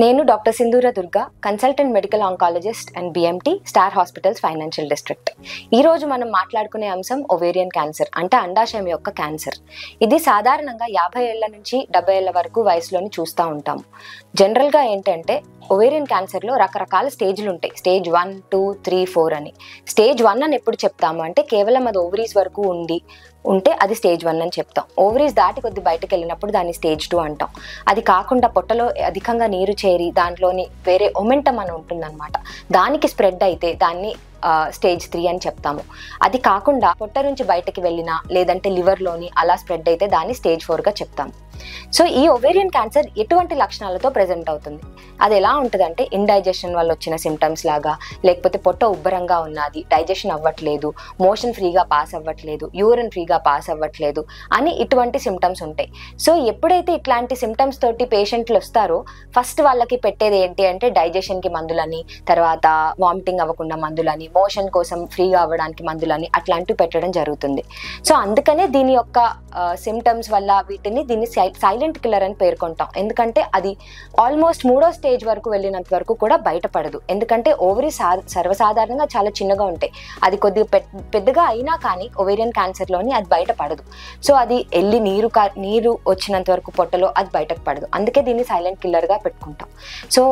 నేను డాక్టర్ సింధూర Durga, consultant medical oncologist and BMT, star hospitals financial district. ఈ రోజు మనం మాట్లాడుకునే అంశం ఓవేరియన్ క్యాన్సర్, అంటే అండాశయం యొక్క క్యాన్సర్. ఇది సాధారణంగా 50 ఏళ్ల నుంచి 70 ఏళ్ల వరకు వయసులోని చూస్తూ ఉంటాము. జనరల్గా ఏంటంటే ఓవేరియన్ క్యాన్సర్లో రకరకాల స్టేజ్లు ఉంటాయి. స్టేజ్ 1, 2, 3, 4 అని. స్టేజ్ 1 అని ఎప్పుడు చెప్తాము అంటే కేవలం అది ఓవరీస్ వరకు ఉంటే అది స్టేజ్ 1 అని చెప్తాం. ఓవరీస్ దాటి కొద్ది బయటకు వెళ్ళినప్పుడు దాన్ని స్టేజ్ 2 అంటాం. అది కాకుండా పొట్టలో అధికంగా నీరు చేరి దాంట్లోని వేరే ఒమెంటమ్ అని ఉంటుందన్నమాట. దానికి స్ప్రెడ్ అయితే దాన్ని స్టేజ్ 3 అని చెప్తాము. అది కాకుండా పొట్ట నుంచి బయటకి వెళ్ళినా లేదంటే లివర్లోని అలా స్ప్రెడ్ అయితే దాన్ని స్టేజ్ 4గా చెప్తాము. సో ఈ ఓవేరియన్ క్యాన్సర్ ఎటువంటి లక్షణాలతో ప్రెజెంట్ అవుతుంది? అది ఎలా ఉంటుందంటే ఇండైజెషన్ వల్ల వచ్చిన సిమ్టమ్స్ లాగా, లేకపోతే పొట్ట ఉబ్బరంగా ఉన్నది, డైజెషన్ అవ్వట్లేదు, మోషన్ ఫ్రీగా పాస్ అవ్వట్లేదు, యూరిన్ ఫ్రీగా పాస్ అవ్వట్లేదు అని ఇటువంటి సిమ్టమ్స్ ఉంటాయి. సో ఎప్పుడైతే ఇట్లాంటి సిమ్టమ్స్ తోటి పేషెంట్లు వస్తారో ఫస్ట్ వాళ్ళకి పెట్టేది ఏంటి అంటే డైజెషన్కి మందులని, తర్వాత వామిటింగ్ అవ్వకుండా మందులని, మోషన్ కోసం ఫ్రీగా అవ్వడానికి మందులని అట్లాంటివి పెట్టడం జరుగుతుంది. సో అందుకనే దీని యొక్క సిమ్టమ్స్ వల్ల దీన్ని సైలెంట్ కిల్లర్ అని పేర్కొంటాం. ఎందుకంటే అది ఆల్మోస్ట్ 3వ స్టేజ్ వరకు వెళ్ళినంత వరకు కూడా బయటపడదు. ఎందుకంటే ఓవరీ సర్వసాధారణంగా చాలా చిన్నగా ఉంటాయి. అది కొద్దిగా పెద్దగా అయినా కానీ ఓవేరియన్ క్యాన్సర్లోని అది బయటపడదు. సో అది వెళ్ళి నీరు వచ్చినంత వరకు పొట్టలో అది బయటకు పడదు. అందుకే దీన్ని సైలెంట్ కిల్లర్గా పెట్టుకుంటాం. సో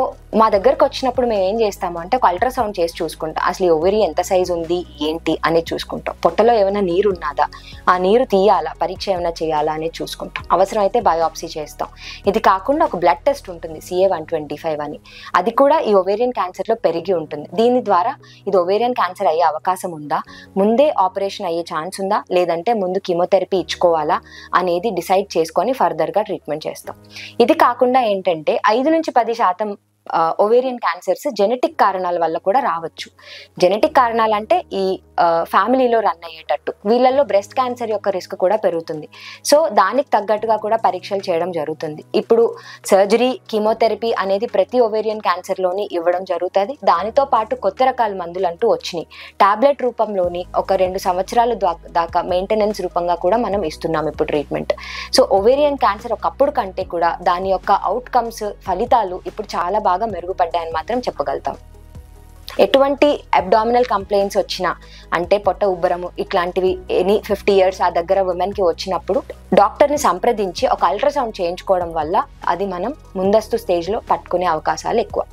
మా దగ్గరకు వచ్చినప్పుడు మేము ఏం చేస్తాము అంటే ఒక అల్ట్రాసౌండ్ చేసి చూసుకుంటాం. అసలు ఓవరీ ఎంత సైజు ఉంది ఏంటి అనేది చూసుకుంటాం. పొట్టలో ఏమైనా నీరు ఉన్నదా, ఆ నీరు తీయాలా, పరీక్ష ఏమైనా చేయాలా అనేది చూసుకుంటాం. అవసరమైతే బయోప్సీ చేస్తాం. ఇది కాకుండా ఒక బ్లడ్ టెస్ట్ ఉంటుంది, CA-125 అని. అది కూడా ఈ ఓవేరియన్ క్యాన్సర్లో పెరిగి ఉంటుంది. దీని ద్వారా ఇది ఓవేరియన్ క్యాన్సర్ అయ్యే అవకాశం ఉందా, ముందే ఆపరేషన్ అయ్యే ఛాన్స్ ఉందా, లేదంటే ముందు కీమోథెరపీ ఇచ్చుకోవాలా అనేది డిసైడ్ చేసుకొని ఫర్దర్గా ట్రీట్మెంట్ చేస్తాం. ఇది కాకుండా ఏంటంటే 5-10% ఓవేరియన్ క్యాన్సర్స్ జెనెటిక్ కారణాల వల్ల కూడా రావచ్చు. జెనెటిక్ కారణాలు అంటే ఈ ఫ్యామిలీలో రన్ అయ్యేటట్టు వీళ్ళల్లో బ్రెస్ట్ క్యాన్సర్ యొక్క రిస్క్ కూడా పెరుగుతుంది. సో దానికి తగ్గట్టుగా కూడా పరీక్షలు చేయడం జరుగుతుంది. ఇప్పుడు సర్జరీ, కీమోథెరపీ అనేది ప్రతి ఓవేరియన్ క్యాన్సర్లోని ఇవ్వడం జరుగుతుంది. దానితో పాటు కొత్త రకాల మందులు అంటూ వచ్చినాయి. టాబ్లెట్ రూపంలోని ఒక 2 సంవత్సరాల దాకా మెయింటెనెన్స్ రూపంగా కూడా మనం ఇస్తున్నాం ఇప్పుడు ట్రీట్మెంట్. సో ఓవేరియన్ క్యాన్సర్ ఒకప్పుడు కంటే కూడా దాని యొక్క అవుట్కమ్స్, ఫలితాలు ఇప్పుడు చాలా బాగా మెరుగుపడ్డాయని మాత్రం చెప్పగలుగుతాం. ఎటువంటి అబ్డామినల్ కంప్లైంట్స్ వచ్చినా, అంటే పొట్ట ఉబ్బరము ఇట్లాంటివి 50 years ఆ దగ్గర ఉమెన్కి వచ్చినప్పుడు డాక్టర్ని సంప్రదించి ఒక అల్ట్రాసౌండ్ చేయించుకోవడం వల్ల అది మనం ముందస్తు స్టేజ్లో పట్టుకునే అవకాశాలు ఎక్కువ.